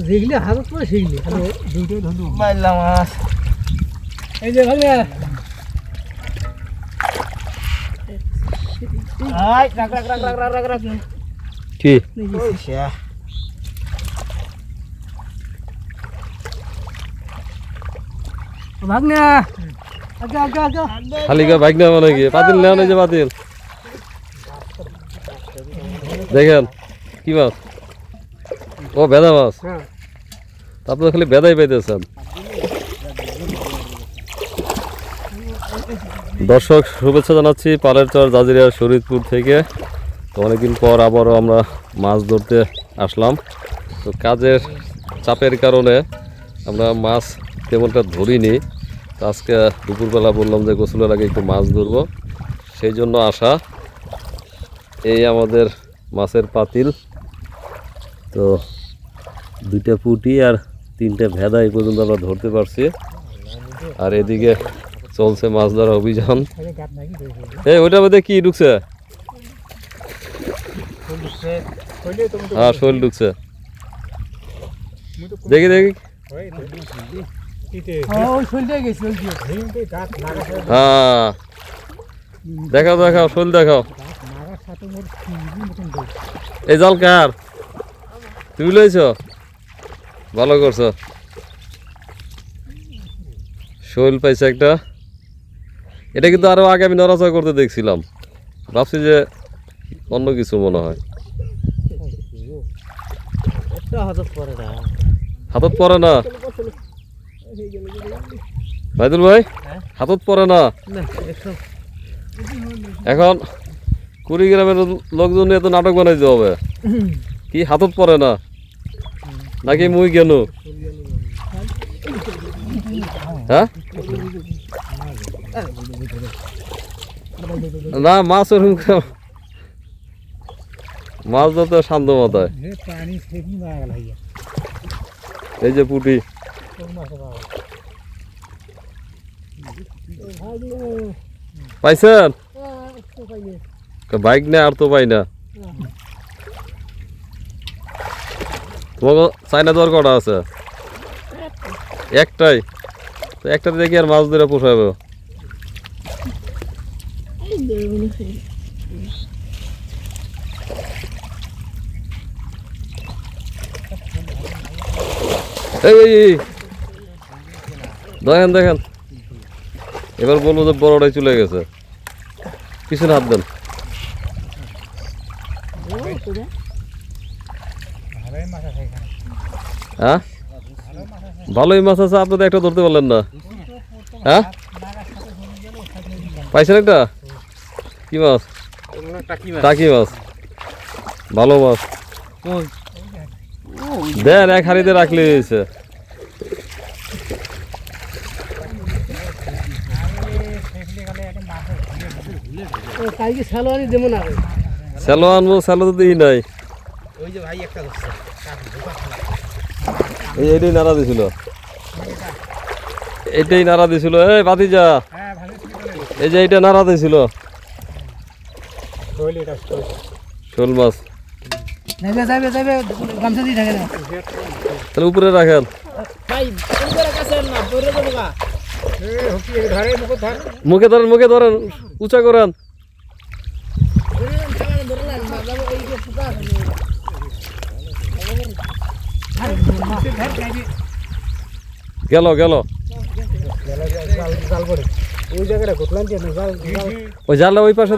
জিগলি হাতত পরে শিগলি দুটোই ধরু মাইলা মাছ এই যে ভাগে আই রাখ রাখ রাখ রাখ রাখ রাখ কি ওইশা ভাগনা আগা আগা আগা খালি কা বাইক না মানে কি পাতিল না যে পাতিল দেখেন কি মাছ ও বেদা মাছ আপনারা খালি বেদাই পাইতেছেন দর্শক শুভেচ্ছা জানাচ্ছি পালেরচর জাজিরা শরীদপুর থেকে। তো অনেকদিন পর আবারও আমরা মাছ ধরতে আসলাম। তো কাজের চাপের কারণে আমরা মাছ তেমনটা ধরিনি। তো আজকে দুপুরবেলা বললাম যে গোসলের আগে একটু মাছ ধরবো, সেই জন্য আসা। এই আমাদের মাছের পাতিল, তো দুইটা পুঁটি আর তিনটে ভেদা এই পর্যন্ত আমরা ধরতে পারছি। আর এদিকে চলছে মাছ ধরা অভিযান। এই ওইটার মধ্যে কি ঢুকছে? হ্যাঁ শোল ঢুকছে, দেখি দেখি। হ্যাঁ দেখাও দেখাও শোল দেখাও। এই জাল কার? তুমি লইছ? ভালো করছো। শোল পাইছে একটা। এটা কিন্তু আরো আগে আমি নড়াচড়া করতে দেখছিলাম, ভাবছি যে অন্য কিছু মনে হয়। হাতত পরে না ভাইদুল ভাই, হাতত পরে না। এখন কুড়িগ্রামের লোকজন এত নাটক বানাইতে হবে কি? হাতত পরে না নাকি মুই কেন? হ্যাঁ না মাছ ওরকম মাছ ধরতে শান্ত মাথায়। এই যে পুঁটি পাইছেন? বাইক না আর তো পাই না। তোমাকে চাইনা দর কটা আছে? একটাই। তো একটা দেখি আর মাছ ধরে পোষাবে। এই দেখেন দেখেন, এবার বলবো যে বড়টাই চলে গেছে। পিছনে হাত দেন। হ্যাঁ ভালোই মাছ আছে, আপনি তো একটা ধরতে পারলেন না। হ্যাঁ পাইছেন একটা? কি মাছ? টাকি মাছ, ভালো মাছ। দেন এক হাড়িতে রাখলে হয়েছে। স্যালো আনবো, স্যালো তো দিই নাই। এইটাই নাড়া দিছিল, এইটাই নাড়া দিছিল। এই ভাতিজা, এই যে এইটা নাড়া দিছিল শোল মাছ। তাহলে উপরে রাখেন। মুখে ধরেন, মুখে ধরেন, উঁচা করেন। গেল গেল ওই জালটা ওই পাশে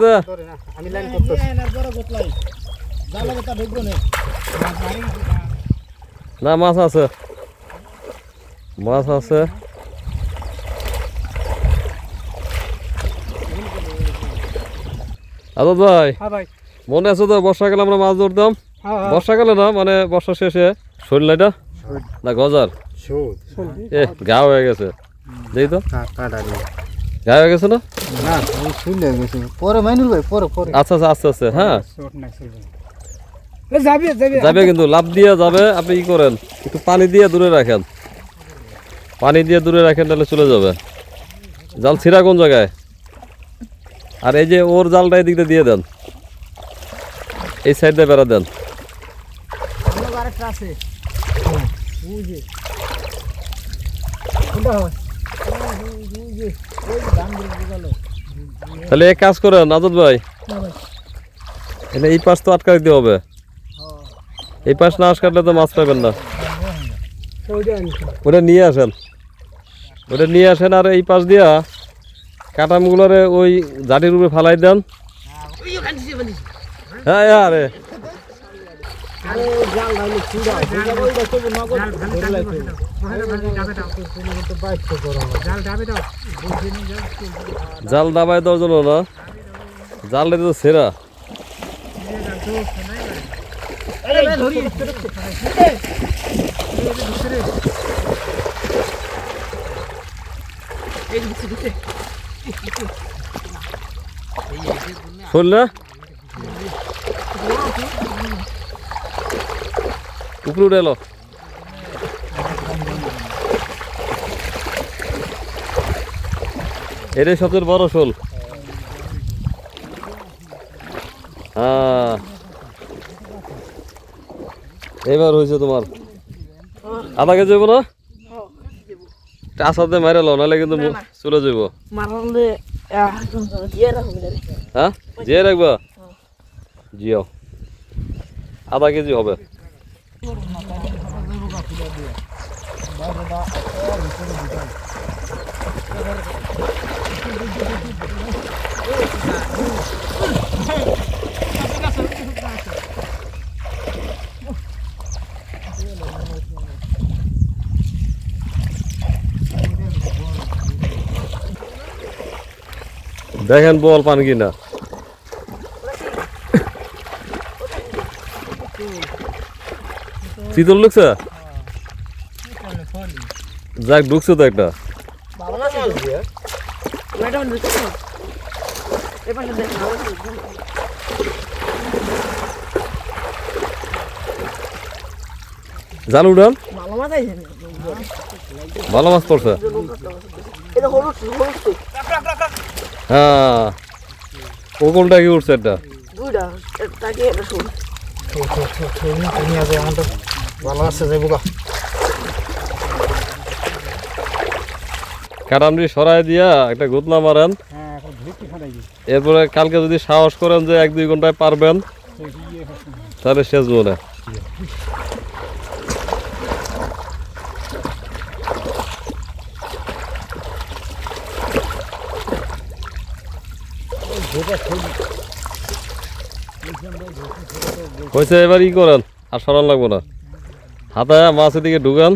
না মাছ আছে, মাছ আছে। আদত ভাই, মনে আছে তো বর্ষাকালে আমরা মাছ ধরতাম? বর্ষাকালে না, মানে বর্ষা শেষে। শৈলাইটা না গজার এ গা হয়ে গেছে, দেখি তো গা হয়ে গেছে না? আচ্ছা আচ্ছা আস্তে আস্তে। হ্যাঁ যাবে কিন্তু লাভ দিয়ে যাবে। আপনি কি করেন, একটু পানি দিয়ে দূরে রাখেন, পানি দিয়ে দূরে রাখেন, তাহলে চলে যাবে। জাল ছিঁড়া কোন জায়গায়? আর এই যে ওর জালটা এদিকটা দিয়ে দেন, এই সাইড দিয়ে বেড়া দেন। আরেকটা আছে ওই যে কোনটা হয় ওই যে ওই দাম দিয়ে গেল তাহলে এক কাজ করে নাজত ভাই না ভাই এখানে এই পাশ তো আটকা দিতে হবে এই পাশ না আটকালে তো মাছ পাবেন না ওইটা আনছি ওটা নিয়ে আসেন আর এই পাশ দিয়া কাটামগুলোরে ওই জাটির উপরে ফালাই দেন হ্যাঁ আরে আরে জাল ভাইলে চুড়া ওইটা তো নগদ ধরে লাগছে তো বাইক তো করো জাল ডাবে দাও বুঝে নি জাল দাবায় দেওয়ার জন্য না জালটা তো সেরা আরে ধরি এই দিছে শোন না উপরে উঠে এলো এটাই সবচেয়ে বড় শোল হ্যাঁ এবার হয়েছে তোমার আধা কেজি যাবো না আসাতে মারে লো নাহলে কিন্তু চলে যাবো হ্যাঁ জিয়ে রাখবা জিও আধা কেজি হবে দেখেন বল পান কিনা শীতল ঢুকছে যাক ঢুকছে তো একটা জাল উঠান ভালো মাছ পড়ছে হ্যাঁ ও কোনটা কি উঠছে একটা ভালো আছে যাইব গা কাটামটি সরাই দিয়া একটা গুতলা মারেন এরপরে কালকে যদি সাহস করেন যে 1-2 ঘন্টায় পারবেন তাহলে শেষ মনে হয়েছে এবার ই করেন আর সরান লাগবো না হাতে মাছের দিকে ঢুকান